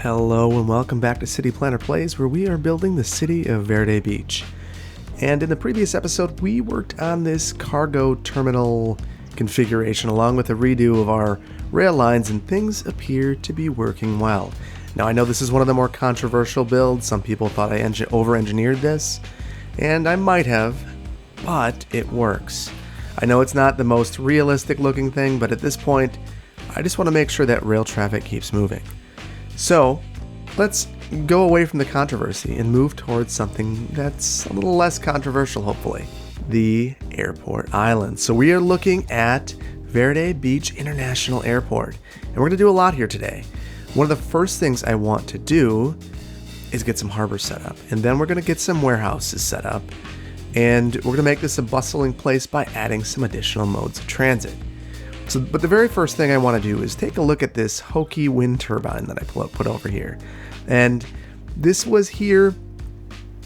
Hello and welcome back to City Planner Plays, where we are building the city of Verde Beach. And in the previous episode, we worked on this cargo terminal configuration along with a redo of our rail lines, and things appear to be working well. Now, I know this is one of the more controversial builds. Some people thought I over-engineered this, and I might have, but it works. I know it's not the most realistic looking thing, but at this point, I just want to make sure that rail traffic keeps moving. So, let's go away from the controversy and move towards something that's a little less controversial, hopefully. The airport island. So we are looking at Verde Beach International Airport. And we're going to do a lot here today. One of the first things I want to do is get some harbors set up. And then we're going to get some warehouses set up. And we're going to make this a bustling place by adding some additional modes of transit. But the very first thing I want to do is take a look at this hokey wind turbine that I put over here. And this was here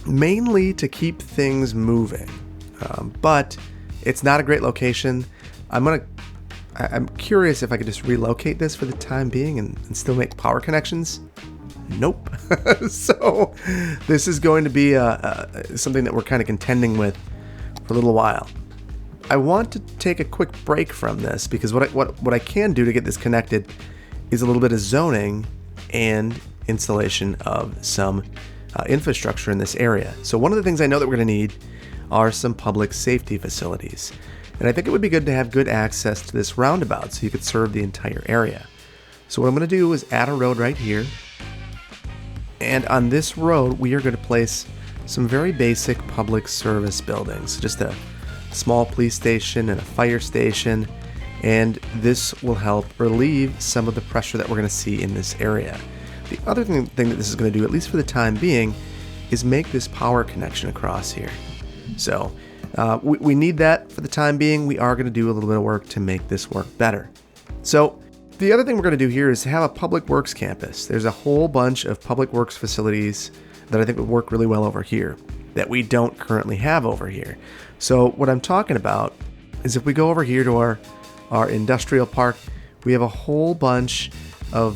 mainly to keep things moving. But it's not a great location. I'm curious if I could just relocate this for the time being and still make power connections. Nope. So this is going to be something that we're kind of contending with for a little while. I want to take a quick break from this because what I can do to get this connected is a little bit of zoning and installation of some infrastructure in this area. So one of the things I know that we're going to need are some public safety facilities. And I think it would be good to have good access to this roundabout so you could serve the entire area. So what I'm going to do is add a road right here. And on this road, we are going to place some very basic public service buildings. Just a small police station and a fire station, and this will help relieve some of the pressure that we're going to see in this area. The other thing that this is going to do, at least for the time being, is make this power connection across here. So we need that for the time being. We are going to do a little bit of work to make this work better. So the other thing we're going to do here is have a public works campus. There's a whole bunch of public works facilities that I think would work really well over here that we don't currently have over here. So what I'm talking about is if we go over here to our industrial park, we have a whole bunch of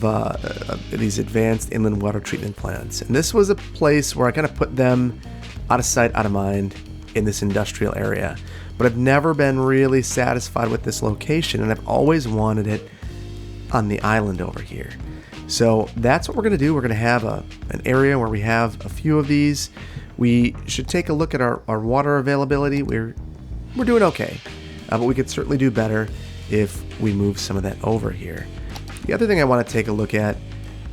these advanced inland water treatment plants. And this was a place where I kind of put them out of sight, out of mind in this industrial area. But I've never been really satisfied with this location, and I've always wanted it on the island over here. So that's what we're going to do. We're going to have an area where we have a few of these. We should take a look at our water availability. We're doing okay, but we could certainly do better if we move some of that over here. The other thing I want to take a look at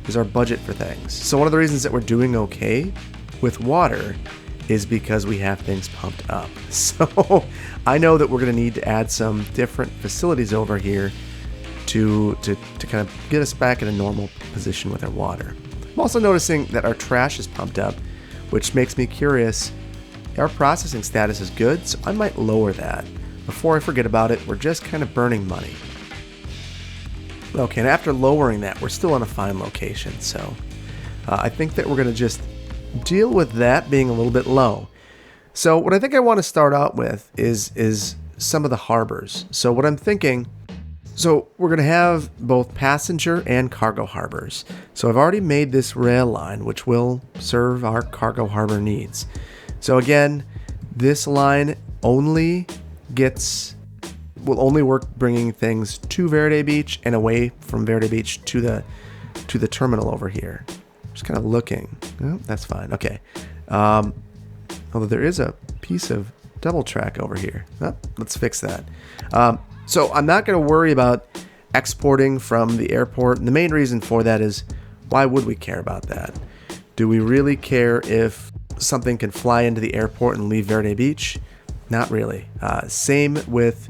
is our budget for things. So one of the reasons that we're doing okay with water is because we have things pumped up. So I know that we're going to need to add some different facilities over here to kind of get us back in a normal position with our water. I'm also noticing that our trash is pumped up, which makes me curious. Our processing status is good, so I might lower that. Before I forget about it, we're just kind of burning money. Okay, and after lowering that, we're still in a fine location, so I think that we're going to just deal with that being a little bit low. So what I think I want to start out with is some of the harbors. So what I'm thinking, so we're going to have both passenger and cargo harbors. So I've already made this rail line, which will serve our cargo harbor needs. So again, this line will only work bringing things to Verde Beach and away from Verde Beach to the terminal over here. Just kind of looking. Oh, that's fine. Okay. Although there is a piece of double track over here. Oh, let's fix that. So I'm not going to worry about exporting from the airport. And the main reason for that is, why would we care about that? Do we really care if something can fly into the airport and leave Verde Beach? Not really. Same with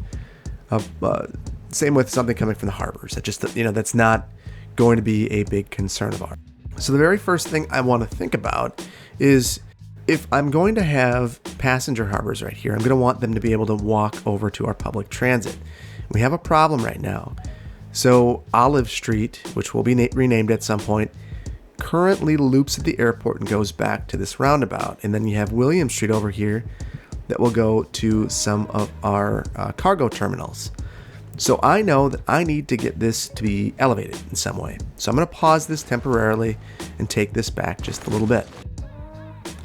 something coming from the harbors. That's not going to be a big concern of ours. So the very first thing I want to think about is, if I'm going to have passenger harbors right here, I'm going to want them to be able to walk over to our public transit. We have a problem right now. So Olive Street, which will be renamed at some point, currently loops at the airport and goes back to this roundabout. And then you have William Street over here that will go to some of our cargo terminals. So I know that I need to get this to be elevated in some way. So I'm going to pause this temporarily and take this back just a little bit.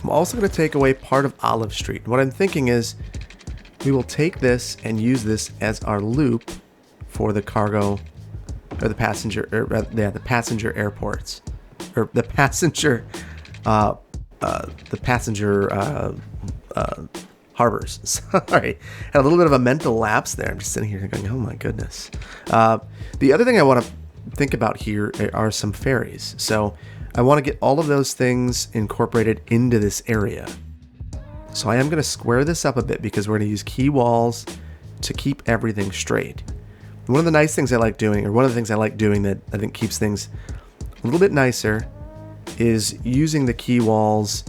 I'm also going to take away part of Olive Street. What I'm thinking is we will take this and use this as our loop for the cargo or the passenger, the passenger airports, or the passenger, harbors. Sorry, had a little bit of a mental lapse there. I'm just sitting here going, oh my goodness. The other thing I want to think about here are some ferries. So I want to get all of those things incorporated into this area. So I am going to square this up a bit because we're going to use key walls to keep everything straight. One of the nice things I like doing, or one of the things I like doing that I think keeps things a little bit nicer, is using the key walls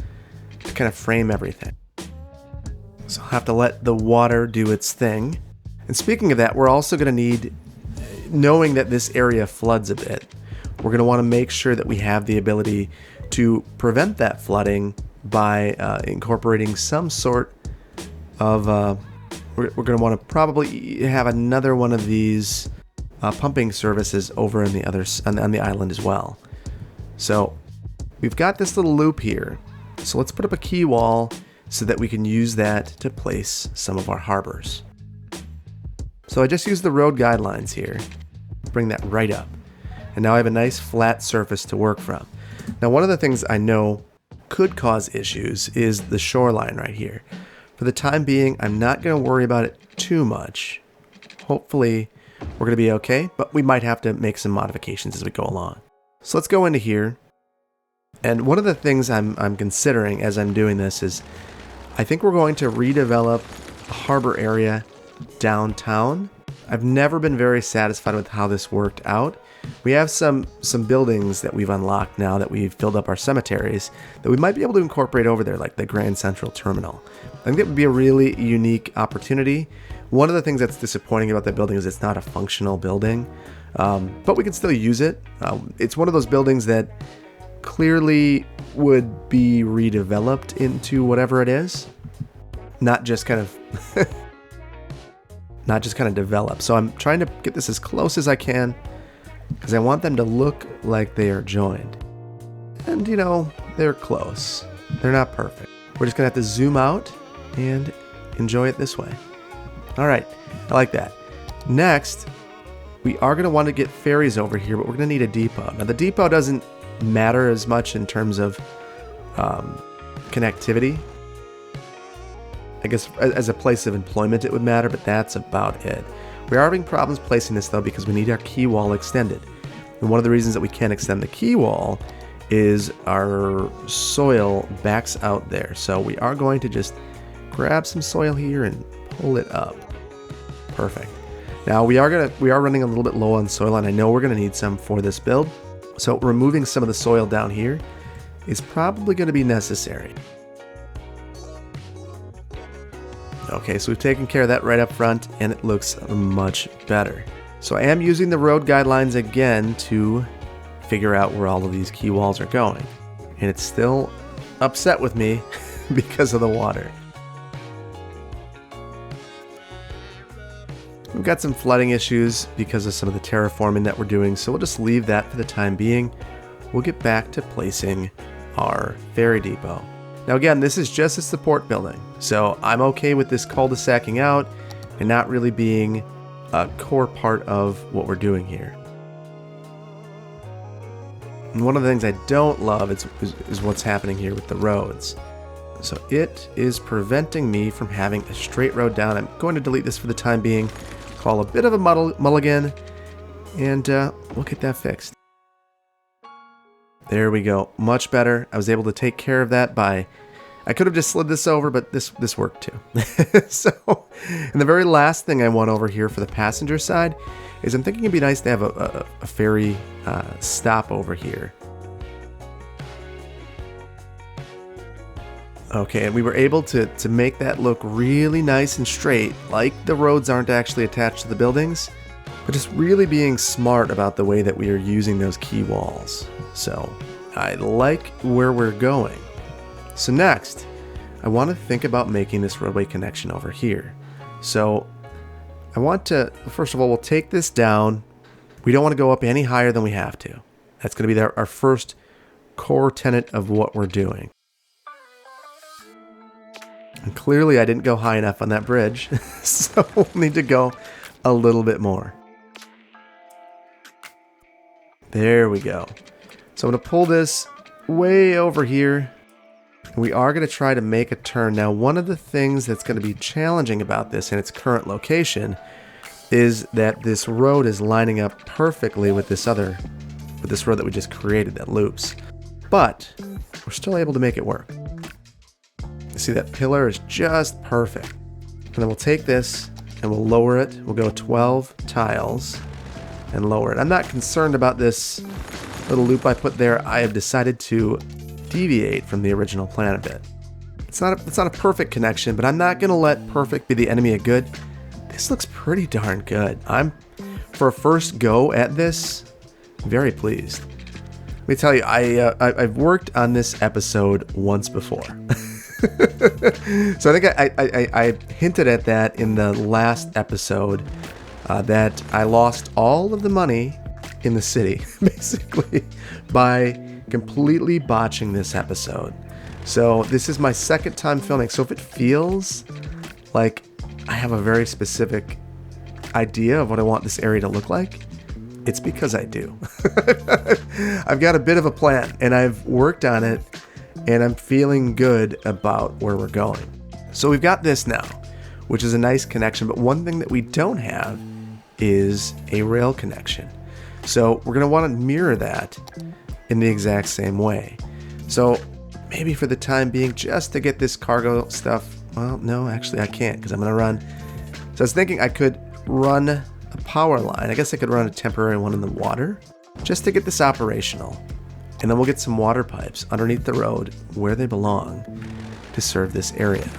to kind of frame everything. So I'll have to let the water do its thing. And speaking of that, we're also going to need, knowing that this area floods a bit, we're going to want to make sure that we have the ability to prevent that flooding by incorporating some sort of, we're going to want to probably have another one of these pumping services over on the island as well. So we've got this little loop here. So let's put up a key wall so that we can use that to place some of our harbors. So I just used the road guidelines here, bring that right up. And now I have a nice flat surface to work from. Now, one of the things I know could cause issues is the shoreline right here. For the time being, I'm not going to worry about it too much. Hopefully, we're going to be okay, but we might have to make some modifications as we go along. So let's go into here. And one of the things I'm considering as I'm doing this is I think we're going to redevelop a harbor area downtown. I've never been very satisfied with how this worked out. We have some buildings that we've unlocked now that we've filled up our cemeteries that we might be able to incorporate over there, like the Grand Central Terminal. I think that would be a really unique opportunity. One of the things that's disappointing about that building is it's not a functional building, but we can still use it. It's one of those buildings that clearly would be redeveloped into whatever it is, not just kind of developed. So I'm trying to get this as close as I can because I want them to look like they are joined. And you know, they're close. They're not perfect. We're just gonna have to zoom out and enjoy it this way. All right, I like that. Next, we are gonna want to get ferries over here, but we're gonna need a depot. Now the depot doesn't matter as much in terms of connectivity. I guess as a place of employment it would matter, but that's about it. We are having problems placing this though because we need our quay wall extended. And one of the reasons that we can't extend the quay wall is our soil backs out there. So we are going to just grab some soil here and pull it up. Perfect. Now we are running a little bit low on soil, and I know we're gonna need some for this build. So removing some of the soil down here is probably going to be necessary. Okay, so we've taken care of that right up front, and it looks much better. So I am using the road guidelines again to figure out where all of these quay walls are going. And it's still upset with me because of the water. We've got some flooding issues because of some of the terraforming that we're doing, so we'll just leave that for the time being. We'll get back to placing our ferry depot. Now again, this is just a support building, so I'm okay with this cul-de-sacing out and not really being a core part of what we're doing here. And one of the things I don't love is what's happening here with the roads. So it is preventing me from having a straight road down. I'm going to delete this for the time being, call a bit of a mulligan, and we'll get that fixed. There we go, much better. I was able to take care of that by, I could have just slid this over, but this worked too. So, and the very last thing I want over here for the passenger side is I'm thinking it'd be nice to have a ferry stop over here. Okay, and we were able to make that look really nice and straight, like the roads aren't actually attached to the buildings, but just really being smart about the way that we are using those quay walls. So I like where we're going. So next, I want to think about making this roadway connection over here. So I want to, first of all, we'll take this down. We don't want to go up any higher than we have to. That's going to be our first core tenet of what we're doing. And clearly I didn't go high enough on that bridge, so we'll need to go a little bit more. There we go. So I'm going to pull this way over here. We are going to try to make a turn. Now, one of the things that's going to be challenging about this in its current location is that this road is lining up perfectly with this road that we just created that loops. But we're still able to make it work. You see that pillar is just perfect. And then we'll take this and we'll lower it. We'll go 12 tiles and lower it. I'm not concerned about this little loop I put there. I have decided to deviate from the original plan a bit. It's not a perfect connection, but I'm not going to let perfect be the enemy of good. This looks pretty darn good. For a first go at this, very pleased. Let me tell you, I've worked on this episode once before. So I think I hinted at that in the last episode, that I lost all of the money in the city, basically, by completely botching this episode. So this is my second time filming. So if it feels like I have a very specific idea of what I want this area to look like, it's because I do. I've got a bit of a plan and I've worked on it and I'm feeling good about where we're going. So we've got this now, which is a nice connection, but one thing that we don't have is a rail connection. So we're going to want to mirror that in the exact same way. So maybe for the time being, just to get this cargo stuff, well, no, actually I can't because I'm going to run. So I was thinking I could run a power line. I guess I could run a temporary one in the water just to get this operational. And then we'll get some water pipes underneath the road where they belong to serve this area.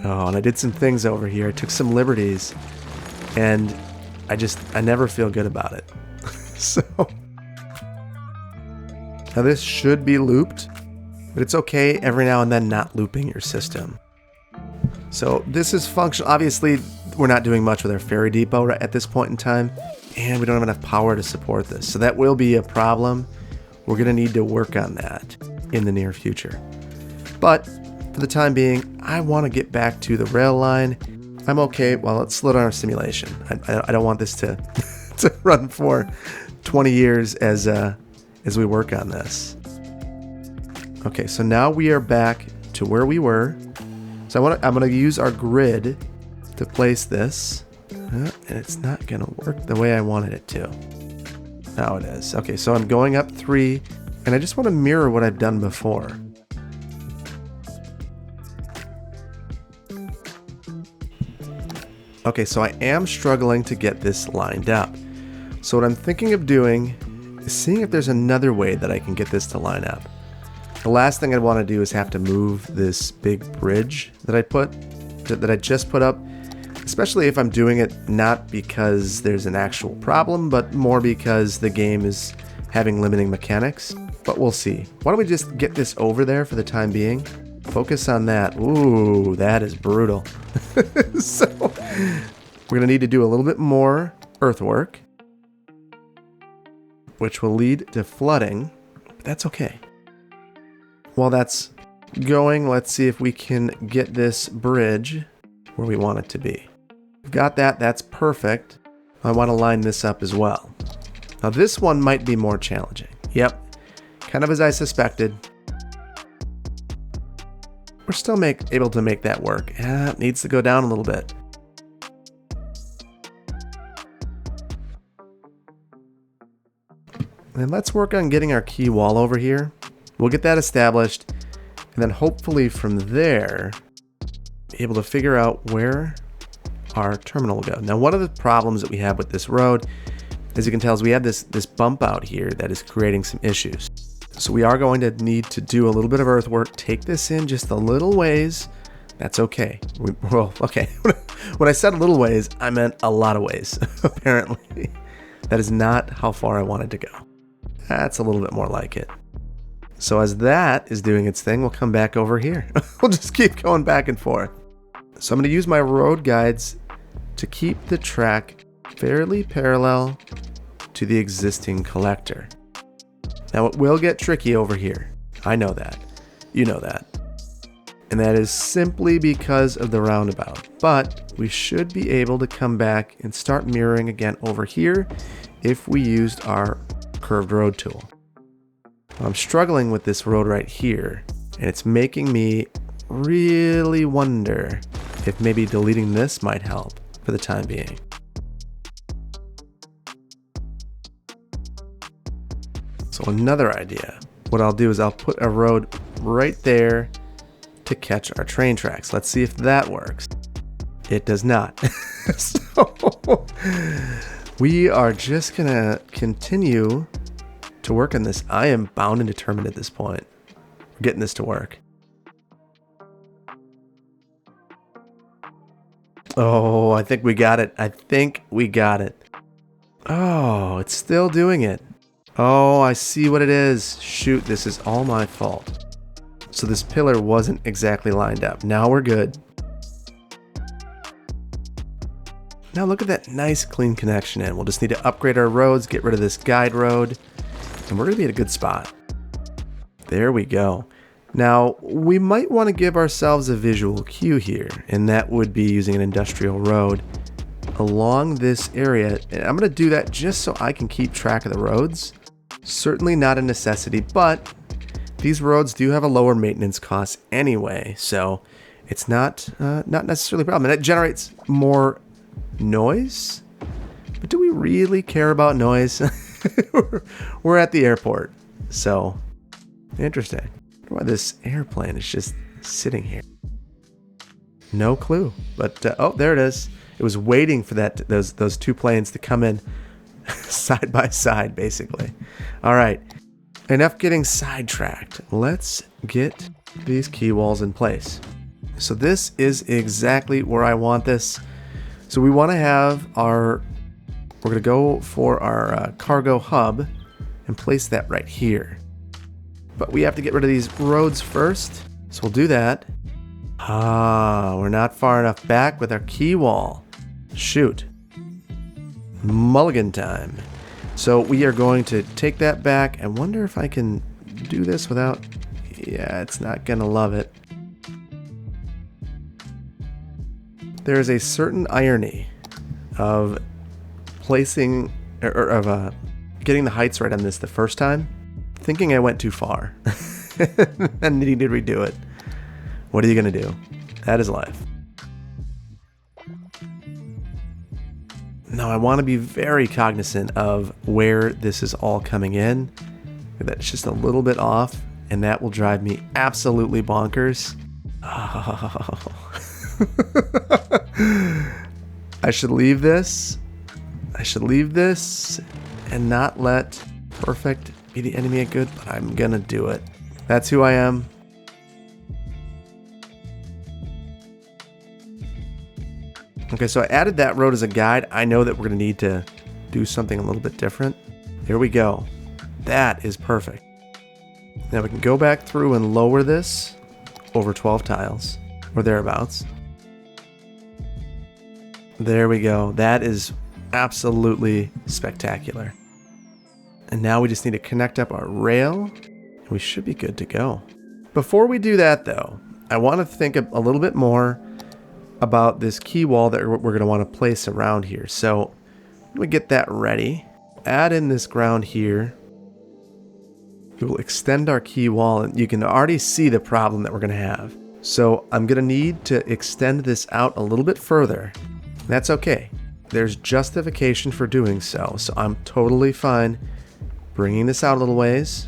Oh, and I did some things over here. I took some liberties and I never feel good about it. So now this should be looped, but it's okay every now and then not looping your system. So this is functional. Obviously, we're not doing much with our ferry depot at this point in time, and we don't have enough power to support this. So that will be a problem. We're going to need to work on that in the near future. But for the time being, I want to get back to the rail line. I'm okay. Well, let's slow down our simulation. I don't want this to run for 20 years as we work on this. Okay, so now we are back to where we were. So I'm going to use our grid to place this. And it's not going to work the way I wanted it to. Now it is. Okay, so I'm going up 3, and I just want to mirror what I've done before. Okay, so I am struggling to get this lined up. So what I'm thinking of doing is seeing if there's another way that I can get this to line up. The last thing I'd want to do is have to move this big bridge that I just put up, especially if I'm doing it not because there's an actual problem, but more because the game is having limiting mechanics. But we'll see. Why don't we just get this over there for the time being? Focus on that. Ooh, that is brutal. So we're going to need to do a little bit more earthwork, which will lead to flooding, but that's okay. While that's going, let's see if we can get this bridge where we want it to be. We've got that. That's perfect. I want to line this up as well. Now this one might be more challenging. Yep, kind of as I suspected. We're still able to make that work. Yeah, it needs to go down a little bit. And let's work on getting our key wall over here. We'll get that established, and then hopefully from there, be able to figure out where our terminal will go. Now, one of the problems that we have with this road, as you can tell, is we have this bump out here that is creating some issues. So we are going to need to do a little bit of earthwork, take this in just a little ways. That's okay. Okay. When I said a little ways, I meant a lot of ways, apparently. That is not how far I wanted to go. That's a little bit more like it. So as that is doing its thing, we'll come back over here. We'll just keep going back and forth. So I'm going to use my road guides to keep the track fairly parallel to the existing collector. Now it will get tricky over here. I know that. You know that. And that is simply because of the roundabout. But we should be able to come back and start mirroring again over here if we used our curved road tool. I'm struggling with this road right here, and it's making me really wonder if maybe deleting this might help for the time being. So another idea, what I'll do is I'll put a road right there to catch our train tracks. Let's see if that works. It does not. So we are just gonna continue to work on this. I am bound and determined at this point. We're getting this to work. Oh, I think we got it. Oh, it's still doing it. Oh, I see what it is. Shoot, this is all my fault. So this pillar wasn't exactly lined up. Now we're good. Now look at that nice clean connection in. We'll just need to upgrade our roads, get rid of this guide road, and we're gonna be at a good spot. There we go. Now, we might want to give ourselves a visual cue here, and that would be using an industrial road along this area. And I'm going to do that just so I can keep track of the roads. Certainly not a necessity, but these roads do have a lower maintenance cost anyway, so it's not necessarily a problem. And it generates more noise, but do we really care about noise? We're at the airport, so interesting. I wonder why this airplane is just sitting here. No clue, but oh, there it is. It was waiting for those two planes to come in side by side, basically. All right, enough getting sidetracked. Let's get these key walls in place. So this is exactly where I want this. So we want to have we're going to go for our cargo hub and place that right here. But we have to get rid of these roads first. So we'll do that. We're not far enough back with our key wall. Shoot. Mulligan time. So we are going to take that back. I wonder if I can do this without... Yeah, it's not going to love it. There is a certain irony of placing... or of getting the heights right on this the first time, thinking I went too far and needing to redo it. What are you going to do? That is life. Now I want to be very cognizant of where this is all coming in. That's just a little bit off, and that will drive me absolutely bonkers. Oh. I should leave this and not let perfect be the enemy of good, but I'm gonna do it. That's who I am. Okay, so I added that road as a guide. I know that we're gonna need to do something a little bit different. There we go. That is perfect. Now we can go back through and lower this over 12 tiles or thereabouts. There we go. That is absolutely spectacular. And now we just need to connect up our rail, and we should be good to go. Before we do that, though, I want to think a little bit more about this key wall that we're going to want to place around here. So we get that ready. Add in this ground here. We will extend our key wall, and you can already see the problem that we're going to have. So I'm going to need to extend this out a little bit further. That's okay. There's justification for doing so, so I'm totally fine bringing this out a little ways.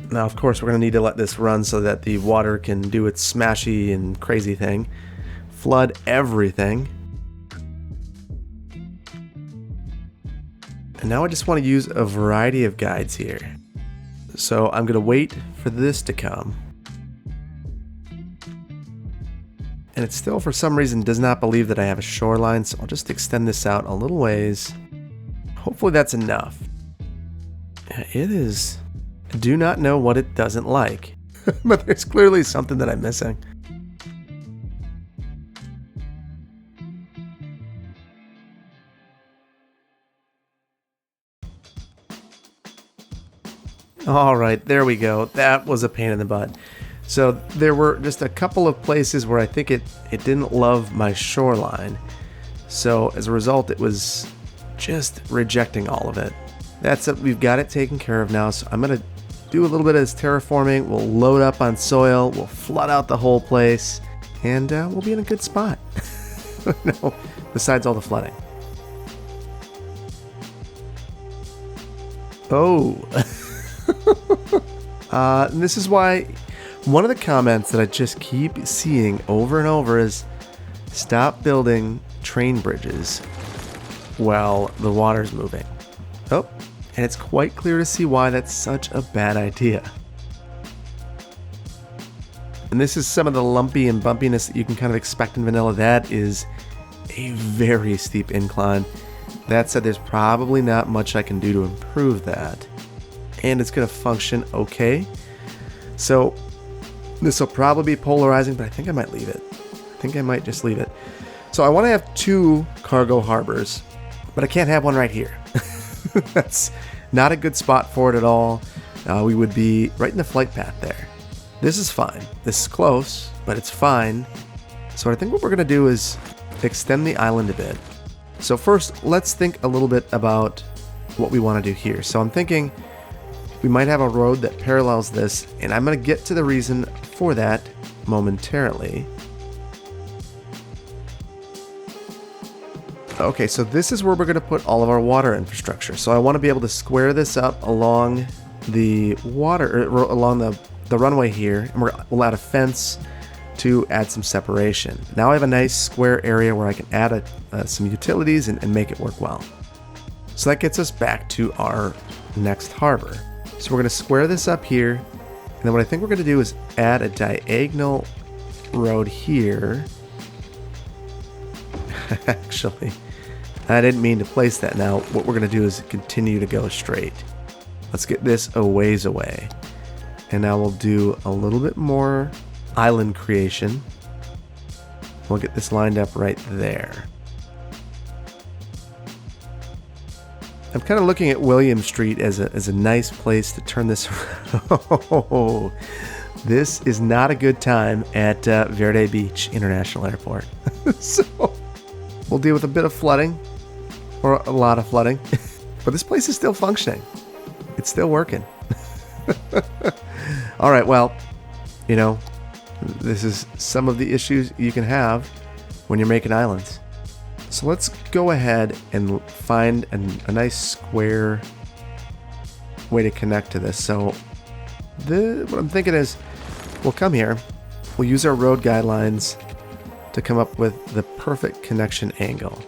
Now, of course, we're going to need to let this run so that the water can do its smashy and crazy thing. Flood everything. And now I just want to use a variety of guides here. So I'm going to wait for this to come. And it still, for some reason, does not believe that I have a shoreline, so I'll just extend this out a little ways. Hopefully that's enough. It is... I do not know what it doesn't like, but there's clearly something that I'm missing. All right, there we go. That was a pain in the butt. So there were just a couple of places where I think it didn't love my shoreline. So as a result, it was just rejecting all of it. That's it. We've got it taken care of now. So I'm going to do a little bit of this terraforming. We'll load up on soil. We'll flood out the whole place. And we'll be in a good spot. No, besides all the flooding. Oh. And this is why one of the comments that I just keep seeing over and over is stop building train bridges while the water's moving. Oh, and it's quite clear to see why that's such a bad idea. And this is some of the lumpy and bumpiness that you can kind of expect in vanilla. That is a very steep incline. That said, there's probably not much I can do to improve that. And it's going to function okay. So this will probably be polarizing, but I think I might leave it. I think I might just leave it. So I want to have 2 cargo harbors, but I can't have one right here. That's not a good spot for it at all. We would be right in the flight path there. This is fine. This is close, but it's fine. So I think what we're going to do is extend the island a bit. So first, let's think a little bit about what we want to do here. So I'm thinking we might have a road that parallels this, and I'm going to get to the reason for that momentarily. Okay, so this is where we're going to put all of our water infrastructure. So I want to be able to square this up along the water, or along the runway here, and we'll add a fence to add some separation. Now I have a nice square area where I can add some utilities and make it work well. So that gets us back to our next harbor. So we're going to square this up here, and then what I think we're going to do is add a diagonal road here. Actually, I didn't mean to place that. Now what we're going to do is continue to go straight. Let's get this a ways away. And now we'll do a little bit more island creation. We'll get this lined up right there. I'm kind of looking at William Street as a nice place to turn this around. This is not a good time at Verde Beach International Airport. So we'll deal with a bit of flooding, or a lot of flooding. But this place is still functioning. It's still working. All right, well, you know, this is some of the issues you can have when you're making islands. So let's go ahead and find a nice square way to connect to this. So what I'm thinking is we'll come here, we'll use our road guidelines to come up with the perfect connection angle.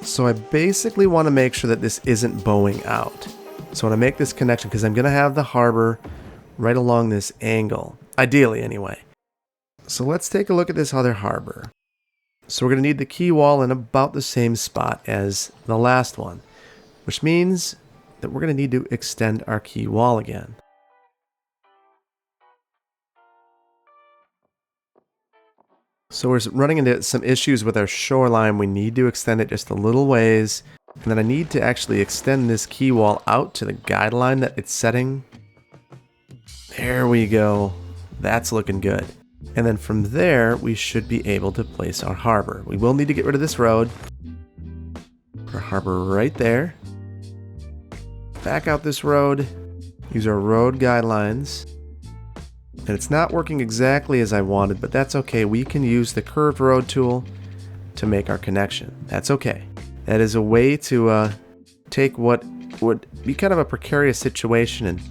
So I basically want to make sure that this isn't bowing out. So when I make this connection, because I'm going to have the harbor right along this angle, ideally anyway. So let's take a look at this other harbor. So we're going to need the quay wall in about the same spot as the last one, which means that we're going to need to extend our quay wall again. So we're running into some issues with our shoreline. We need to extend it just a little ways. And then I need to actually extend this quay wall out to the guideline that it's setting. There we go. That's looking good. And then from there, we should be able to place our harbor. We will need to get rid of this road. Our harbor right there. Back out this road. Use our road guidelines. And it's not working exactly as I wanted, but that's okay. We can use the curved road tool to make our connection. That's okay. That is a way to take what would be kind of a precarious situation and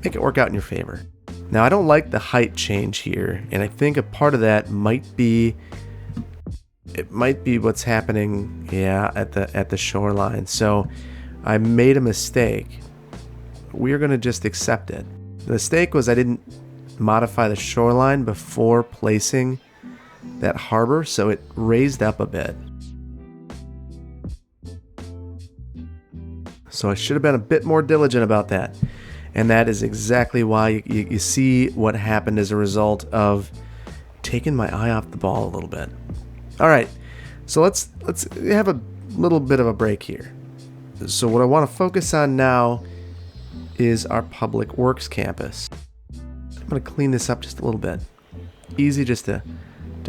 make it work out in your favor. Now, I don't like the height change here, and I think a part of that might be what's happening, at the shoreline. So I made a mistake. We are going to just accept it. The mistake was I didn't modify the shoreline before placing that harbor, so it raised up a bit. So I should have been a bit more diligent about that. And that is exactly why you see what happened as a result of taking my eye off the ball a little bit. All right, so let's have a little bit of a break here. So what I want to focus on now is our public works campus. I'm going to clean this up just a little bit. Easy just to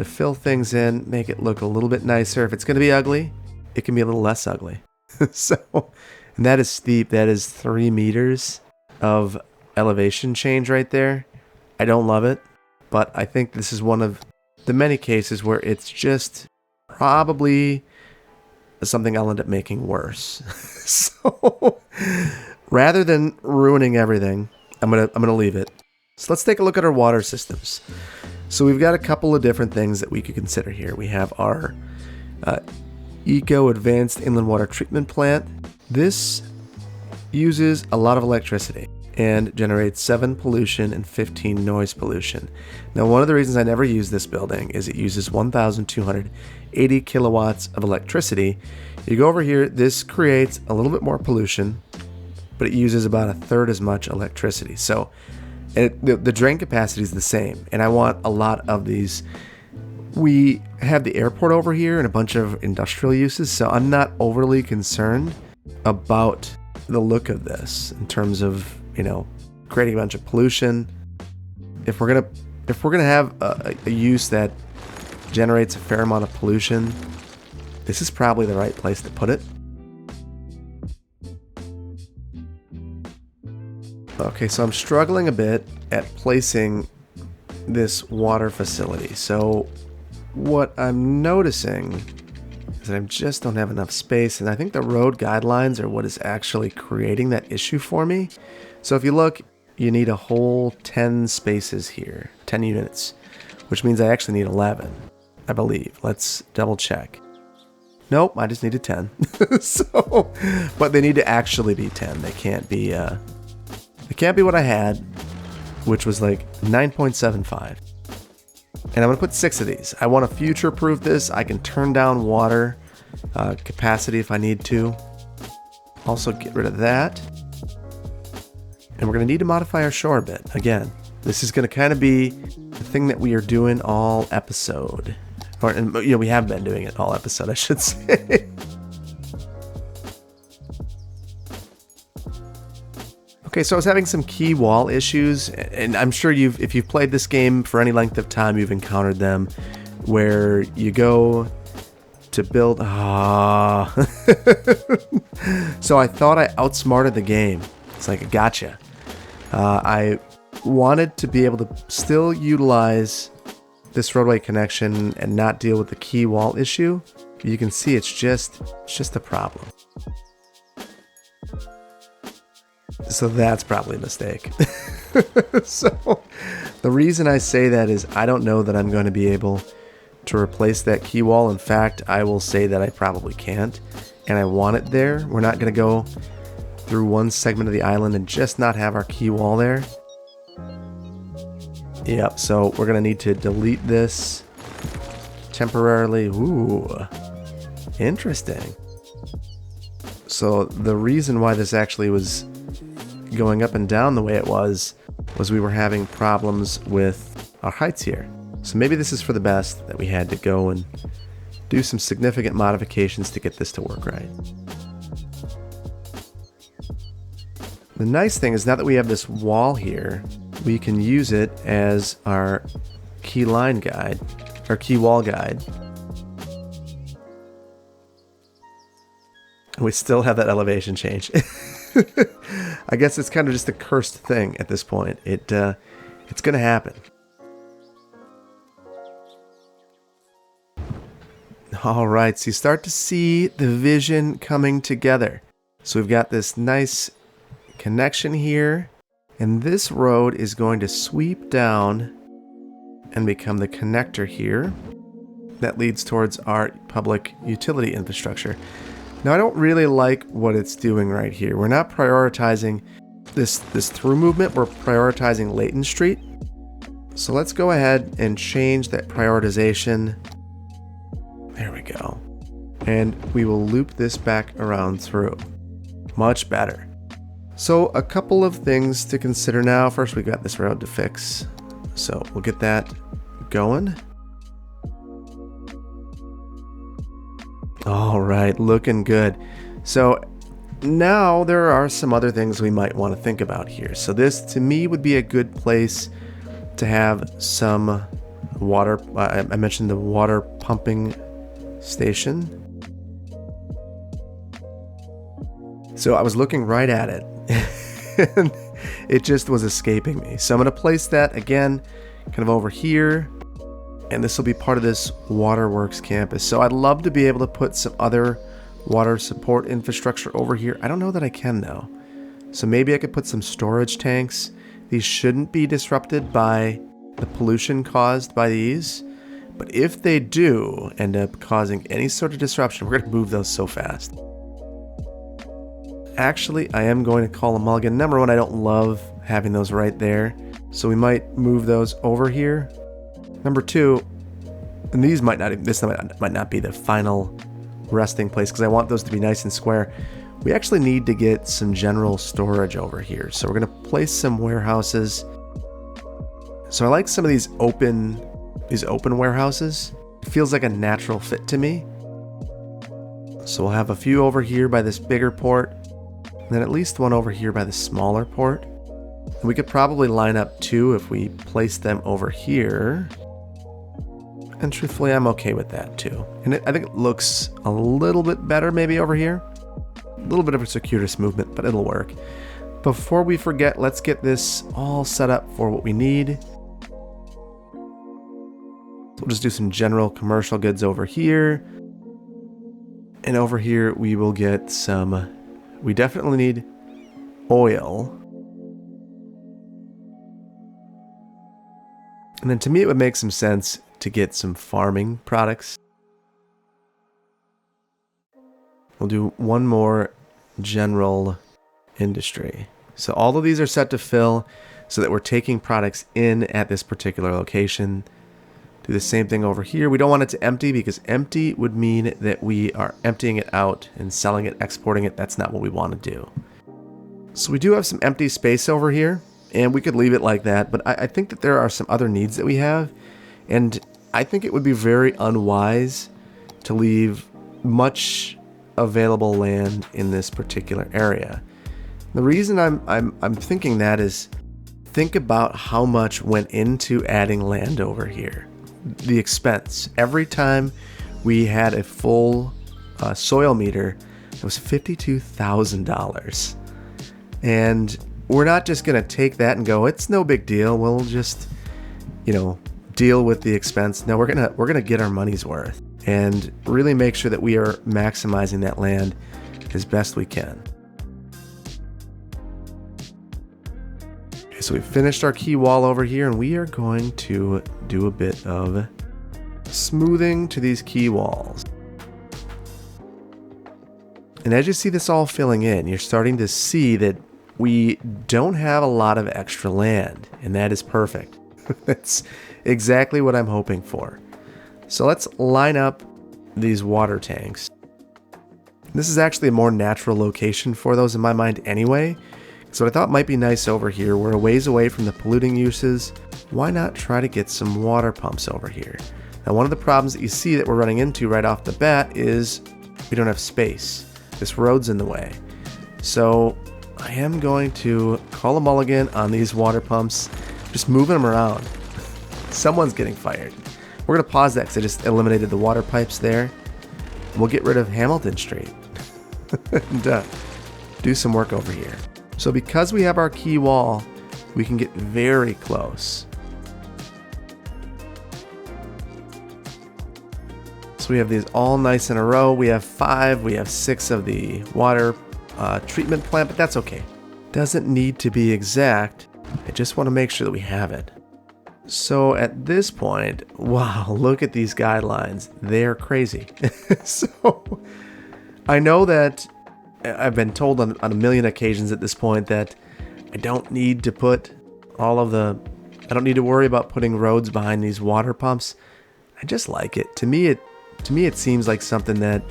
fill things in, make it look a little bit nicer. If it's going to be ugly, it can be a little less ugly. And that is steep. That is 3 meters of elevation change right there. I don't love it, but I think this is one of the many cases where it's just probably something I'll end up making worse. So rather than ruining everything, I'm gonna leave it. So let's take a look at our water systems. So we've got a couple of different things that we could consider here. We have our Eco Advanced Inland Water Treatment Plant. This uses a lot of electricity and generates 7 pollution and 15 noise pollution. Now, one of the reasons I never use this building is it uses 1,280 kilowatts of electricity. You go over here, this creates a little bit more pollution, but it uses about 1/3 as much electricity. So the drain capacity is the same, and I want a lot of these. We have the airport over here and a bunch of industrial uses, so I'm not overly concerned about the look of this in terms of, creating a bunch of pollution. If we're gonna have a use that generates a fair amount of pollution, this is probably the right place to put it. Okay, so I'm struggling a bit at placing this water facility. So what I'm noticing is that I just don't have enough space, and I think the road guidelines are what is actually creating that issue for me. So if you look, you need a whole 10 spaces here, 10 units, which means I actually need 11, I believe. Let's double check. Nope, I just needed 10. But they need to actually be 10. They can't be what I had, which was like 9.75. And I'm going to put 6 of these. I want to future-proof this. I can turn down water capacity if I need to. Also get rid of that. And we're going to need to modify our shore a bit. Again, this is going to kind of be the thing that we are doing all episode. We have been doing it all episode, I should say. Okay, so I was having some key wall issues, and I'm sure if you've played this game for any length of time, you've encountered them, where you go to build. So I thought I outsmarted the game. It's like, gotcha. I wanted to be able to still utilize this roadway connection and not deal with the key wall issue. You can see it's just a problem. So that's probably a mistake. So the reason I say that is I don't know that I'm going to be able to replace that key wall. In fact, I will say that I probably can't, and I want it there. We're not going to go through one segment of the island and just not have our key wall there. Yep, so we're going to need to delete this temporarily. Ooh, interesting. So the reason why this actually was going up and down the way it was we were having problems with our heights here. So maybe this is for the best that we had to go and do some significant modifications to get this to work right. The nice thing is now that we have this wall here, we can use it as our key line guide, our key wall guide. And we still have that elevation change. I guess it's kind of just a cursed thing at this point. It's going to happen. All right, so you start to see the vision coming together. So we've got this nice connection here, and this road is going to sweep down and become the connector here that leads towards our public utility infrastructure. Now, I don't really like what it's doing right here. We're not prioritizing this through movement. We're prioritizing Layton Street. So let's go ahead and change that prioritization. There we go. And we will loop this back around through. Much better. So a couple of things to consider now. First, we've got this road to fix. So we'll get that going. All right, looking good. So now there are some other things we might want to think about here. So this, to me, would be a good place to have some water. I mentioned the water pumping station. So I was looking right at it, and it just was escaping me. So I'm going to place that again, kind of over here, and this will be part of this waterworks campus. So I'd love to be able to put some other water support infrastructure over here. I don't know that I can though. So maybe I could put some storage tanks. These shouldn't be disrupted by the pollution caused by these. But if they do end up causing any sort of disruption, we're going to move those so fast. Actually, I am going to call them Mulligan. Number one, I don't love having those right there. So we might move those over here. Number two, and these might not, this might not be the final resting place because I want those to be nice and square. We actually need to get some general storage over here. So we're going to place some warehouses. So I like some of these open warehouses. It feels like a natural fit to me. So we'll have a few over here by this bigger port, and then at least one over here by the smaller port. And we could probably line up two if we place them over here. And truthfully, I'm okay with that too. And I think it looks a little bit better maybe over here. A little bit of a circuitous movement, but it'll work. Before we forget, let's get this all set up for what we need. We'll just do some general commercial goods over here. And over here we will get some, we definitely need oil. And then to me it would make some sense to get some farming products. We'll do one more general industry. So all of these are set to fill so that we're taking products in at this particular location. Do the same thing over here. We don't want it to empty because empty would mean that we are emptying it out and selling it, exporting it. That's not what we want to do. So we do have some empty space over here, and we could leave it like that, but I think that there are some other needs that we have, and I think it would be very unwise to leave much available land in this particular area. The reason I'm thinking that is, think about how much went into adding land over here. The expense. Every time we had a full soil meter, it was $52,000. And we're not just going to take that and go, it's no big deal, we'll just, deal with the expense. No, we're gonna get our money's worth and really make sure that we are maximizing that land as best we can. Okay, so we've finished our key wall over here, and we are going to do a bit of smoothing to these key walls. And as you see this all filling in, you're starting to see that we don't have a lot of extra land, and that is perfect. That's exactly what I'm hoping for. So let's line up these water tanks. This is actually a more natural location for those in my mind anyway. So what I thought might be nice over here, we're a ways away from the polluting uses. Why not try to get some water pumps over here? Now, one of the problems that you see that we're running into right off the bat is we don't have space. This road's in the way. So I am going to call a mulligan on these water pumps, just moving them around. Someone's getting fired. We're going to pause that because I just eliminated the water pipes there. We'll get rid of Hamilton Street and do some work over here. So because we have our key wall, we can get very close. So we have these all nice in a row. We have 5, we have 6 of the water treatment plant, but that's okay. Doesn't need to be exact. I just want to make sure that we have it. So at this point, wow, look at these guidelines. They're crazy. So I know that I've been told on a million occasions at this point that I don't need to put I don't need to worry about putting roads behind these water pumps. I just like it. To me it seems like something that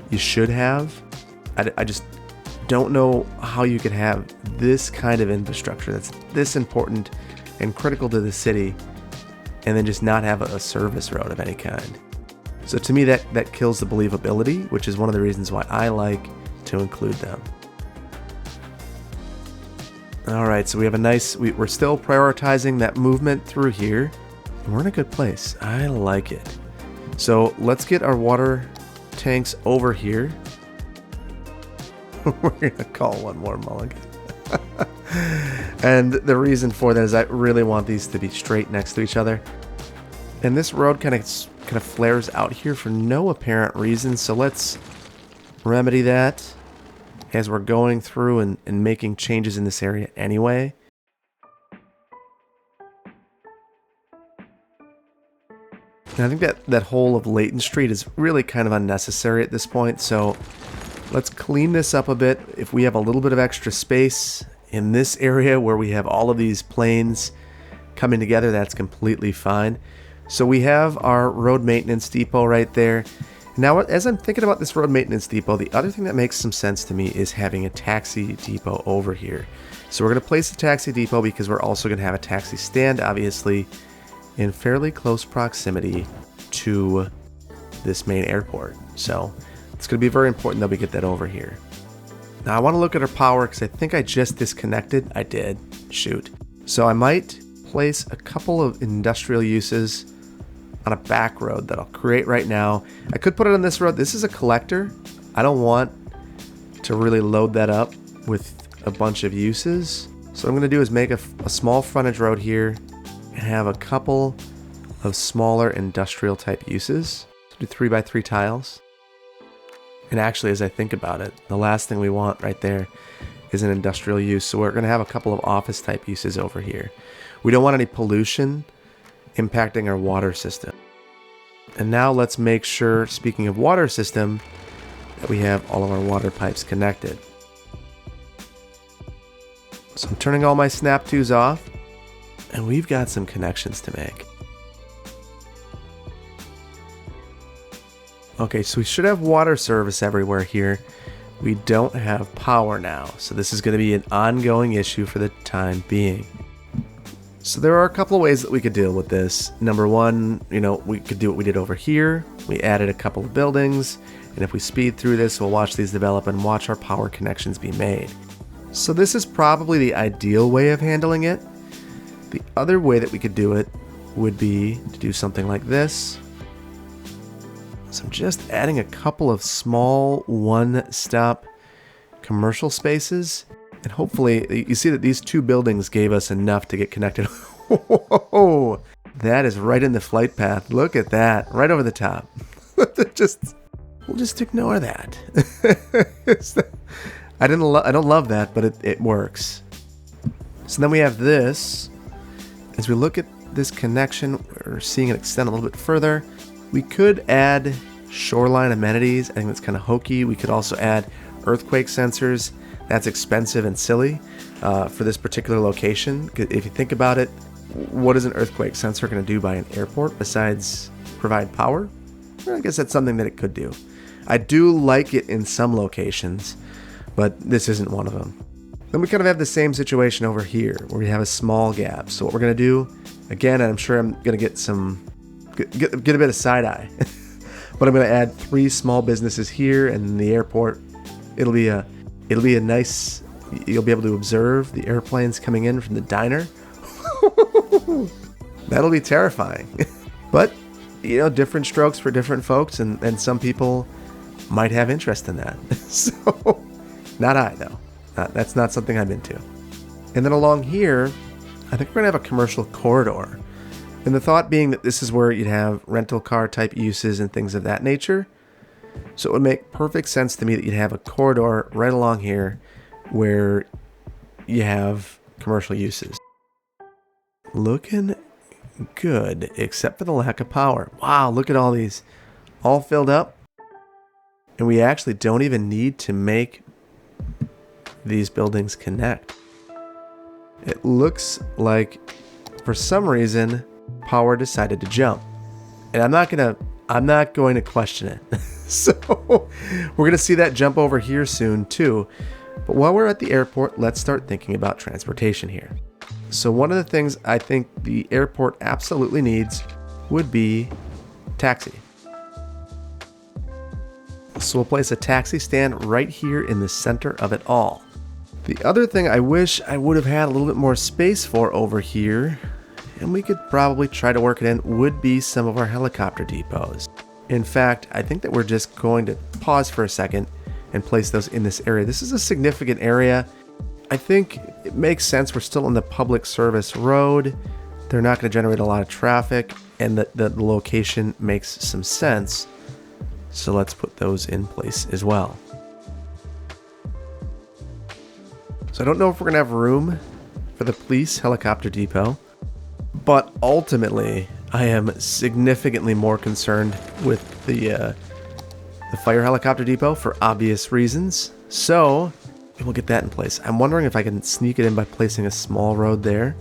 you should have. I just don't know how you could have this kind of infrastructure that's this important and critical to the city and then just not have a service road of any kind. So to me that kills the believability, which is one of the reasons why I like to include them. All right, so we have a nice, we're still prioritizing that movement through here. We're in a good place. I like it. So let's get our water tanks over here. We're going to call one more Mulligan. And the reason for that is I really want these to be straight next to each other. And this road kind of flares out here for no apparent reason. So let's remedy that as we're going through and making changes in this area anyway. And I think that whole of Layton Street is really kind of unnecessary at this point. So let's clean this up a bit. If we have a little bit of extra space in this area where we have all of these planes coming together, that's completely fine. So we have our road maintenance depot right there. Now, as I'm thinking about this road maintenance depot, the other thing that makes some sense to me is having a taxi depot over here. So we're going to place the taxi depot because we're also going to have a taxi stand, obviously, in fairly close proximity to this main airport. So it's going to be very important that we get that over here. Now I want to look at our power because I think I just disconnected. I did. Shoot. So I might place a couple of industrial uses on a back road that I'll create right now. I could put it on this road. This is a collector. I don't want to really load that up with a bunch of uses. So what I'm going to do is make a small frontage road here and have a couple of smaller industrial type uses. So do 3x3 tiles. And actually, as I think about it, the last thing we want right there is an industrial use. So we're going to have a couple of office type uses over here. We don't want any pollution impacting our water system. And now let's make sure, speaking of water system, that we have all of our water pipes connected. So I'm turning all my snap 2s off, and we've got some connections to make. Okay, so we should have water service everywhere here. We don't have power now, so this is going to be an ongoing issue for the time being. So there are a couple of ways that we could deal with this. Number one, we could do what we did over here. We added a couple of buildings, and if we speed through this, we'll watch these develop and watch our power connections be made. So this is probably the ideal way of handling it. The other way that we could do it would be to do something like this. So I'm just adding a couple of small one-stop commercial spaces. And hopefully, you see that these two buildings gave us enough to get connected. Whoa, that is right in the flight path. Look at that, right over the top. We'll just ignore that. I don't love that, but it works. So then we have this. As we look at this connection, we're seeing it extend a little bit further. We could add shoreline amenities. I think that's kind of hokey. We could also add earthquake sensors. That's expensive and silly for this particular location. If you think about it, what is an earthquake sensor going to do by an airport besides provide power? Well, I guess that's something that it could do. I do like it in some locations, but this isn't one of them. Then we kind of have the same situation over here where we have a small gap. So what we're going to do, again, and I'm sure I'm going to get a bit of side eye, but I'm going to add 3 small businesses here, and in the airport, it'll be a nice, you'll be able to observe the airplanes coming in from the diner. That'll be terrifying. But, different strokes for different folks, and some people might have interest in that. So, not I, though. That's not something I'm into. And then along here, I think we're going to have a commercial corridor. And the thought being that this is where you'd have rental car type uses and things of that nature. So it would make perfect sense to me that you'd have a corridor right along here where you have commercial uses. Looking good, except for the lack of power. Wow, look at all these. All filled up. And we actually don't even need to make these buildings connect. It looks like, for some reason, power decided to jump. And I'm not going to question it. So we're going to see that jump over here soon too. But while we're at the airport, let's start thinking about transportation here. So one of the things I think the airport absolutely needs would be taxi. So we'll place a taxi stand right here in the center of it all. The other thing I wish I would have had a little bit more space for over here, and we could probably try to work it in, would be some of our helicopter depots. In fact, I think that we're just going to pause for a second and place those in this area. This is a significant area. I think it makes sense. We're still on the public service road. They're not going to generate a lot of traffic, and the location makes some sense. So let's put those in place as well. So I don't know if we're going to have room for the police helicopter depot, but ultimately I am significantly more concerned with the fire helicopter depot for obvious reasons. So we'll get that in place. I'm wondering if I can sneak it in by placing a small road there.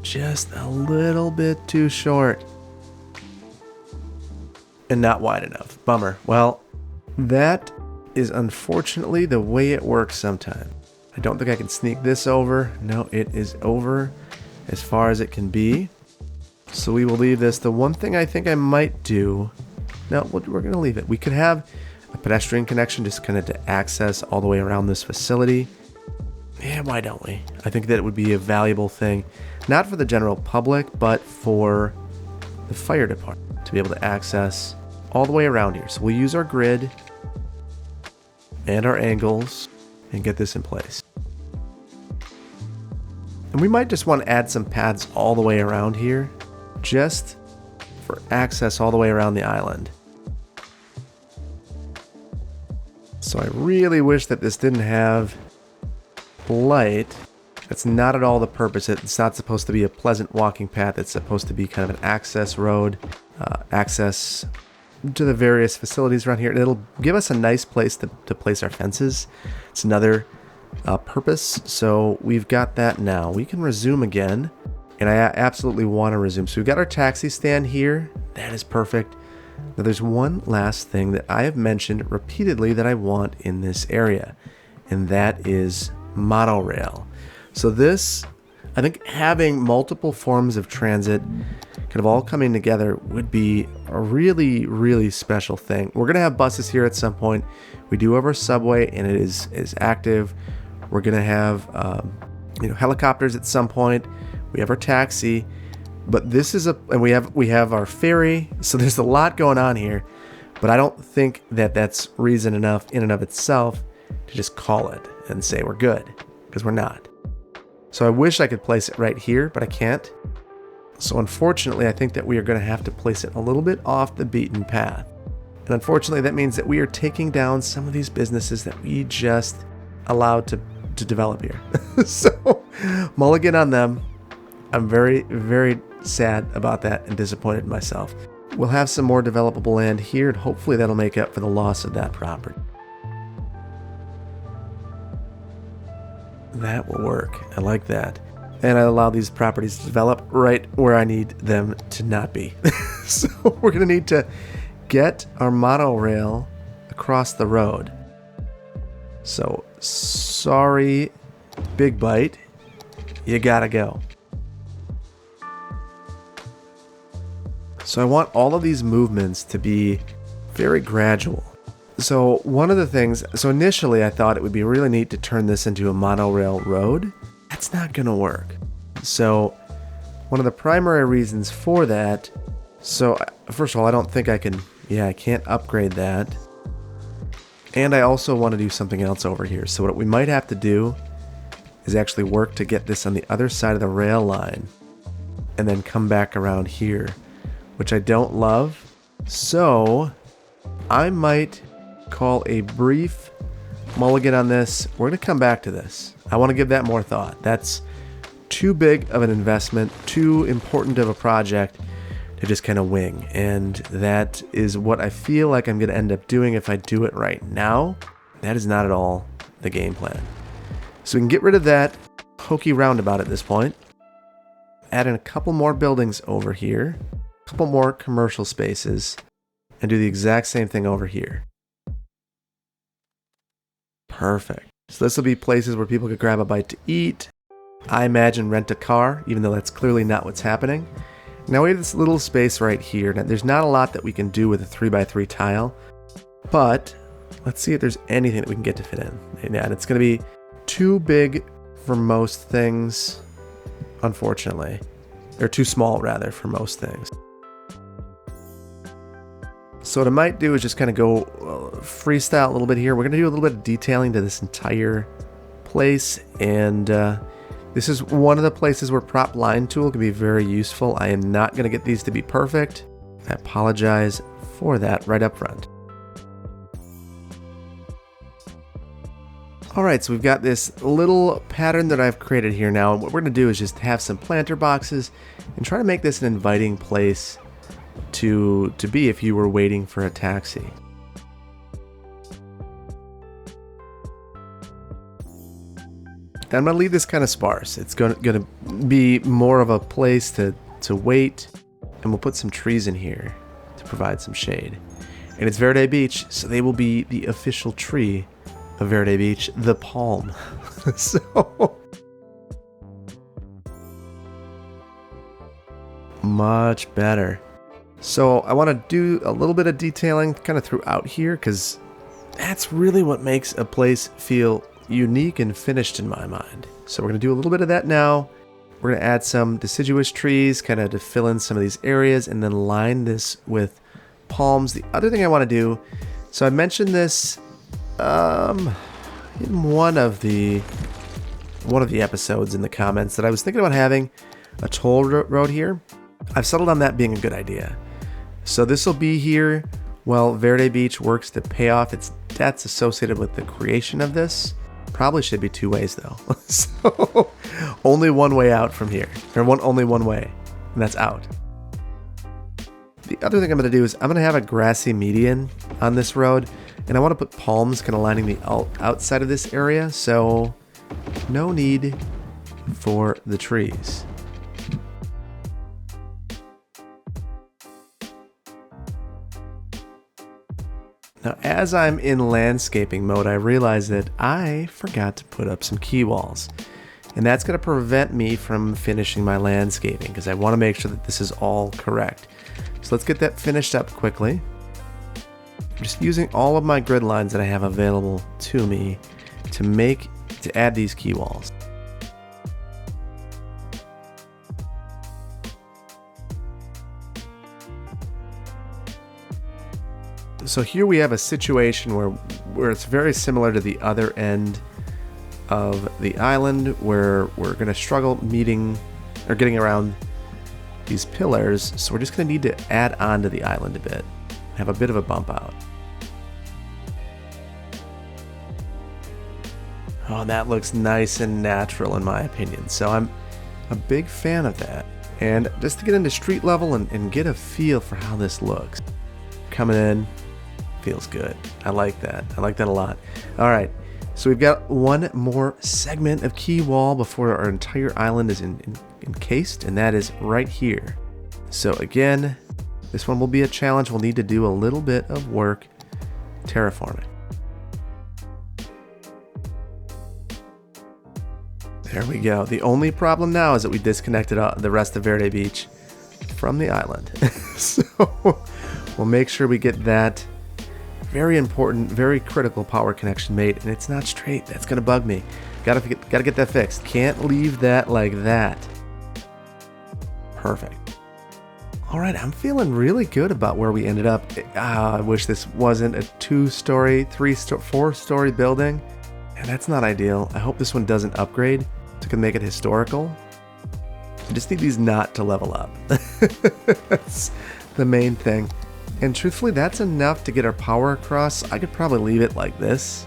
Just a little bit too short. And not wide enough. Bummer. Well, that is unfortunately the way it works sometimes. I don't think I can sneak this over. No, it is over as far as it can be. So we will leave this. The one thing I think I might do... No, we're going to leave it. We could have a pedestrian connection just kind of to access all the way around this facility. Yeah, why don't we? I think that it would be a valuable thing. Not for the general public, but for the fire department to be able to access all the way around here. So we'll use our grid and our angles and get this in place. And we might just want to add some paths all the way around here, just for access all the way around the island. So I really wish that this didn't have light. That's not at all the purpose. It's not supposed to be a pleasant walking path. It's supposed to be kind of an access road, access to the various facilities around here. And it'll give us a nice place to place our fences. It's another purpose. So we've got that now. We can resume again. And I absolutely want to resume. So we've got our taxi stand here. That is perfect. Now there's one last thing that I have mentioned repeatedly that I want in this area. And that is monorail. So this, I think having multiple forms of transit kind of all coming together would be a really, really special thing. We're going to have buses here at some point. We do have our subway and it is active. We're going to have helicopters at some point. We have our taxi, but this is and we have our ferry. So there's a lot going on here, but I don't think that that's reason enough in and of itself to just call it and say we're good, because we're not. So I wish I could place it right here, but I can't. So unfortunately, I think that we are going to have to place it a little bit off the beaten path. And unfortunately, that means that we are taking down some of these businesses that we just allowed to develop here. So mulligan on them. I'm very, very sad about that and disappointed in myself. We'll have some more developable land here, and hopefully that'll make up for the loss of that property. That will work. I like that. And I allow these properties to develop right where I need them to not be. So we're going to need to get our monorail across the road. So sorry, Big Bite, you gotta go. So I want all of these movements to be very gradual. So one of the things, so initially I thought it would be really neat to turn this into a monorail road. That's not gonna work. So one of the primary reasons for that, so first of all, I don't think I can, I can't upgrade that. And I also want to do something else over here. So what we might have to do is actually work to get this on the other side of the rail line and then come back around here, which I don't love. So I might call a brief mulligan on this. We're going to come back to this. I want to give that more thought. That's too big of an investment, too important of a project to just kind of wing. And that is what I feel like I'm going to end up doing if I do it right now. That is not at all the game plan. So we can get rid of that hokey roundabout at this point. Add in a couple more buildings over here, a couple more commercial spaces, and do the exact same thing over here. Perfect. So this will be places where people could grab a bite to eat. I imagine rent a car, even though that's clearly not what's happening. Now we have this little space right here. Now there's not a lot that we can do with a 3x3 tile, but Let's see if there's anything that we can get to fit in. And it's going to be too big for most things, unfortunately. Or too small, rather, for most things. So what I might do is just kind of go freestyle a little bit here. We're going to do a little bit of detailing to this entire place. And this is one of the places where prop line tool can be very useful. I am not going to get these to be perfect. I apologize for that right up front. Alright, so we've got this little pattern that I've created here now, and what we're going to do is just have some planter boxes and try to make this an inviting place to be if you were waiting for a taxi. I'm going to leave this kind of sparse. It's going to be more of a place to wait, and we'll put some trees in here to provide some shade. And it's Verde Beach, so they will be the official tree of Verde Beach, the palm. So much better. So I want to do a little bit of detailing kind of throughout here, because that's really what makes a place feel unique and finished in my mind. So we're going to do a little bit of that now. We're going to add some deciduous trees kind of to fill in some of these areas, and then line this with palms. The other thing I want to do, so I mentioned this in one of the episodes in the comments, that I was thinking about having a toll road here. I've settled on that being a good idea. So this will be here while Verde Beach works to pay off its debts associated with the creation of this. Probably should be two ways though. So only one way out from here, or only one way, and that's out. The other thing I'm going to do is I'm going to have a grassy median on this road, and I want to put palms kind of lining the outside of this area, so no need for the trees. Now, as I'm in landscaping mode, I realize that I forgot to put up some key walls. And that's going to prevent me from finishing my landscaping, because I want to make sure that this is all correct. So let's get that finished up quickly. I'm just using all of my grid lines that I have available to me to add these key walls. So here we have a situation where it's very similar to the other end of the island, where we're going to struggle getting around these pillars. So we're just going to need to add on to the island a bit, have a bit of a bump out. Oh, that looks nice and natural in my opinion. So I'm a big fan of that. And just to get into street level and get a feel for how this looks. Coming in, feels good. I like that. I like that a lot. All right. So we've got one more segment of key wall before our entire island is encased, and that is right here. So again, this one will be a challenge. We'll need to do a little bit of work terraforming. There we go. The only problem now is that we disconnected the rest of Verde Beach from the island. So we'll make sure we get that very important, very critical power connection made, and it's not straight. That's gonna bug me. Gotta get that fixed. Can't leave that like that. Perfect. All right, I'm feeling really good about where we ended up. I wish this wasn't a 2-story, 4-story building, and that's not ideal. I hope this one doesn't upgrade to make it historical. I just need these not to level up. That's the main thing. And truthfully, that's enough to get our power across. I could probably leave it like this,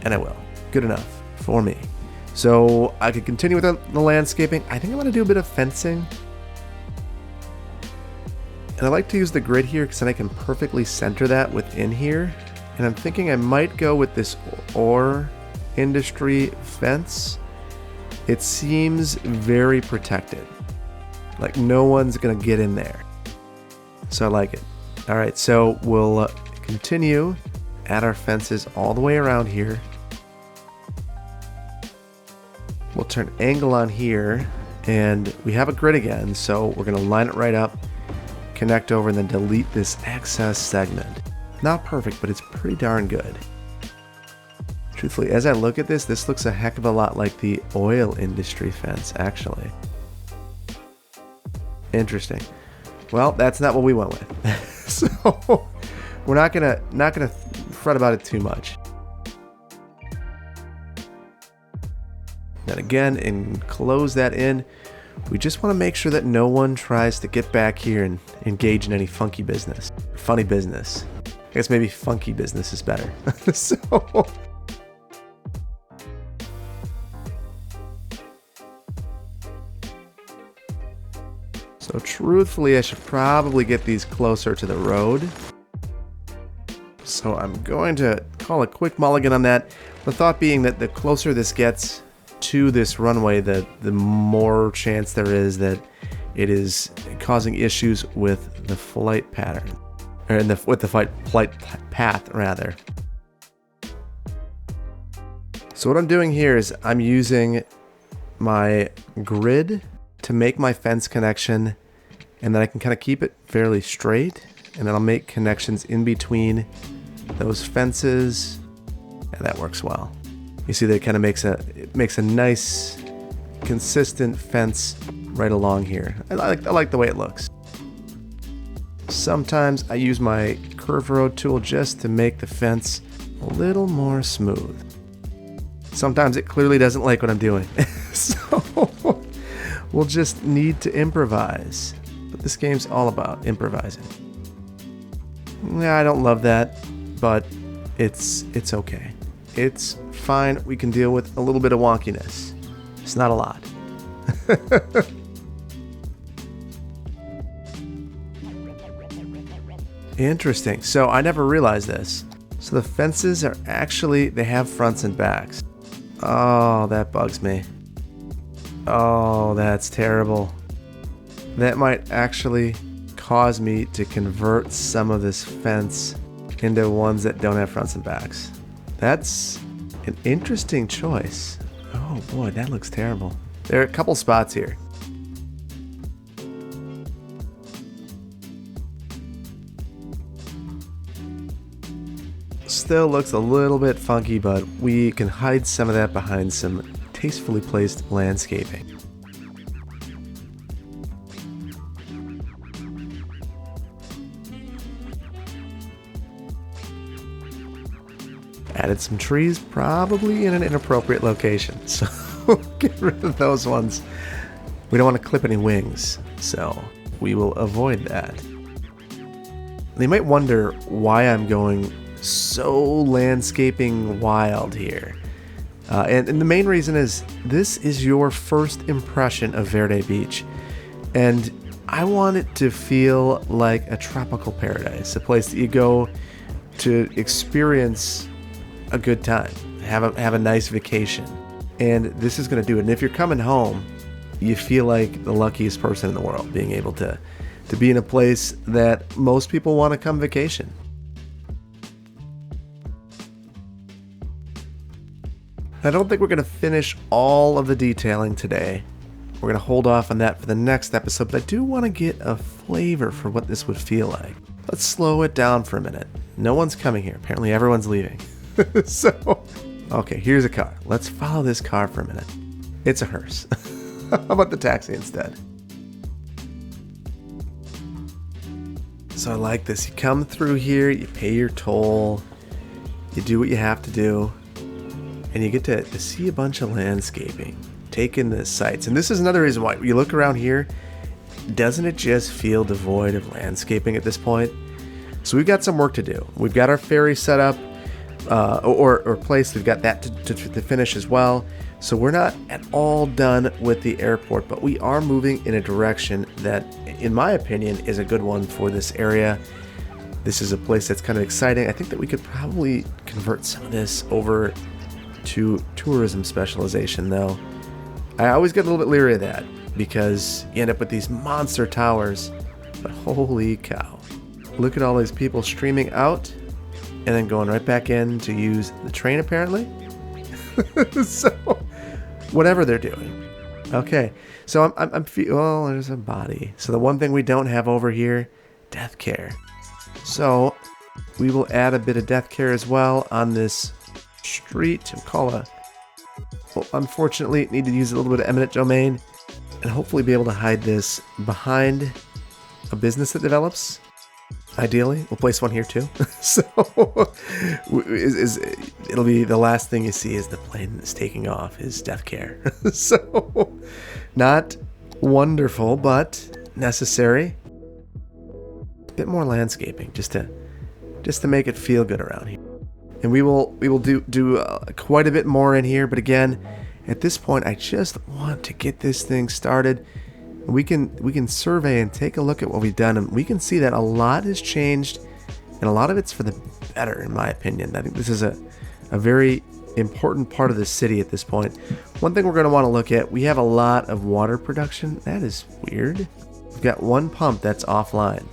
and I will. Good enough for me. So I could continue with the landscaping. I think I want to do a bit of fencing. And I like to use the grid here because then I can perfectly center that within here. And I'm thinking I might go with this ore industry fence. It seems very protected. Like no one's gonna get in there. So I like it. All right, so we'll continue, add our fences all the way around here. We'll turn angle on here, and we have a grid again, so we're gonna line it right up, connect over, and then delete this excess segment. Not perfect, but it's pretty darn good. Truthfully, as I look at this, this looks a heck of a lot like the oil industry fence, actually. Interesting. Well, that's not what we went with. So we're not gonna fret about it too much. Then again, and close that in. We just want to make sure that no one tries to get back here and engage in any funky business. Funny business. I guess maybe funky business is better. So truthfully, I should probably get these closer to the road. So I'm going to call a quick mulligan on that. The thought being that the closer this gets to this runway, the more chance there is that it is causing issues with the flight pattern. Or with the flight path, rather. So what I'm doing here is I'm using my grid to make my fence connection, and then I can kind of keep it fairly straight, and then I'll make connections in between those fences, and that works well. You see that it kind of makes a nice consistent fence right along here. I like the way it looks. Sometimes I use my curve road tool just to make the fence a little more smooth. Sometimes it clearly doesn't like what I'm doing. So we'll just need to improvise. But this game's all about improvising. Yeah, I don't love that, but it's okay. It's fine. We can deal with a little bit of wonkiness. It's not a lot. Interesting. So I never realized this. So the fences are actually, they have fronts and backs. Oh, that bugs me. Oh, that's terrible. That might actually cause me to convert some of this fence into ones that don't have fronts and backs. That's an interesting choice. Oh boy, that looks terrible. There are a couple spots here. Still looks a little bit funky, but we can hide some of that behind some tastefully placed landscaping. Added some trees, probably in an inappropriate location, so get rid of those ones. We don't want to clip any wings, so we will avoid that. They might wonder why I'm going so landscaping wild here. And the main reason is this is your first impression of Verde Beach. And I want it to feel like a tropical paradise, a place that you go to experience a good time, have a nice vacation. And this is going to do it. And if you're coming home, you feel like the luckiest person in the world, being able to be in a place that most people want to come vacation. I don't think we're going to finish all of the detailing today. We're going to hold off on that for the next episode, but I do want to get a flavor for what this would feel like. Let's slow it down for a minute. No one's coming here. Apparently everyone's leaving. So, okay, here's a car. Let's follow this car for a minute. It's a hearse. How about the taxi instead? So I like this. You come through here, you pay your toll, you do what you have to do, and you get to see a bunch of landscaping, take in the sights. And this is another reason why you look around here, doesn't it just feel devoid of landscaping at this point? So we've got some work to do. We've got our ferry set up, or placed. We've got that to finish as well. So we're not at all done with the airport, but we are moving in a direction that, in my opinion, is a good one for this area. This is a place that's kind of exciting. I think that we could probably convert some of this over to tourism specialization, though. I always get a little bit leery of that because you end up with these monster towers, but holy cow. Look at all these people streaming out and then going right back in to use the train, apparently. So, whatever they're doing. Okay, so well, there's a body. So the one thing we don't have over here, death care. So we will add a bit of death care as well on this street. Well, unfortunately, need to use a little bit of eminent domain and hopefully be able to hide this behind a business that develops. Ideally, we'll place one here too. So it'll be the last thing you see is the plane that's taking off is death care. So not wonderful, but necessary. A bit more landscaping just to make it feel good around here. And we will do quite a bit more in here. But again, at this point, I just want to get this thing started. We can survey and take a look at what we've done, and we can see that a lot has changed, and a lot of it's for the better, in my opinion. I think this is a very important part of the city at this point. One thing we're going to want to look at, we have a lot of water production. That is weird. We've got one pump that's offline.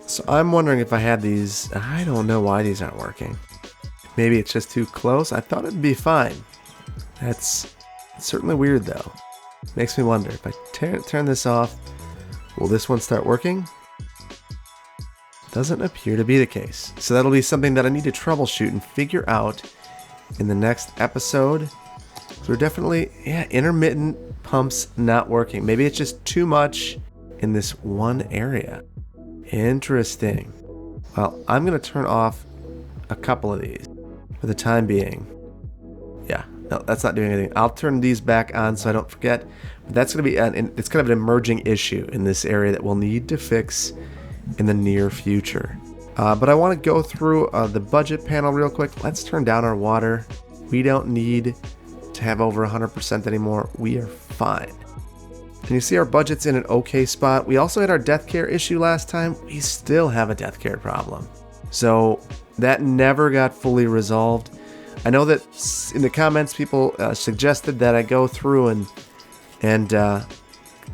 So I'm wondering if I had these, I don't know why these aren't working. Maybe it's just too close. I thought it'd be fine. That's certainly weird though. Makes me wonder, if I turn this off, will this one start working? Doesn't appear to be the case. So that'll be something that I need to troubleshoot and figure out in the next episode. So we're definitely, intermittent pumps not working. Maybe it's just too much in this one area. Interesting. Well, I'm going to turn off a couple of these for the time being. Yeah, no, that's not doing anything. I'll turn these back on so I don't forget. But that's going to be it's kind of an emerging issue in this area that we'll need to fix in the near future. But I want to go through the budget panel real quick. Let's turn down our water. We don't need to have over 100% anymore. We are fine. And you see our budget's in an okay spot. We also had our death care issue last time. We still have a death care problem. So that never got fully resolved. I know that in the comments people suggested that I go through and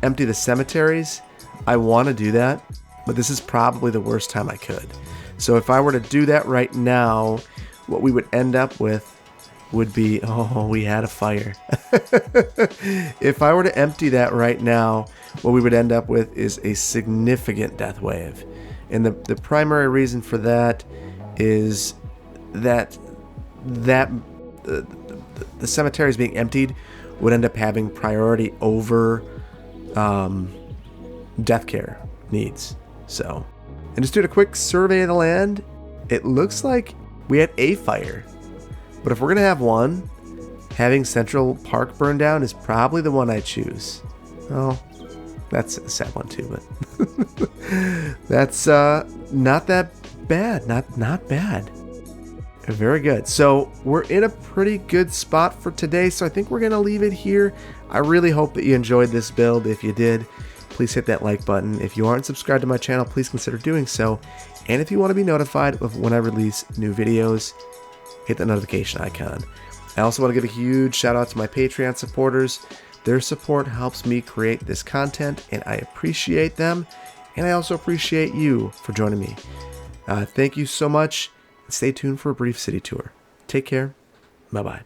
empty the cemeteries. I want to do that, but this is probably the worst time I could. So if I were to do that right now, what we would end up with would be, we had a fire. If I were to empty that right now, what we would end up with is a significant death wave. And the primary reason for that is that the cemeteries being emptied would end up having priority over death care needs. So, and just doing a quick survey of the land, it looks like we had a fire. But if we're going to have one, having Central Park burn down is probably the one I choose. Oh, that's a sad one too, but that's not that bad. Not bad. Very good. So we're in a pretty good spot for today. So I think we're going to leave it here. I really hope that you enjoyed this build. If you did, please hit that like button. If you aren't subscribed to my channel, please consider doing so. And if you want to be notified of when I release new videos, hit the notification icon. I also want to give a huge shout out to my Patreon supporters. Their support helps me create this content, and I appreciate them. And I also appreciate you for joining me. Thank you so much. Stay tuned for a brief city tour. Take care. Bye-bye.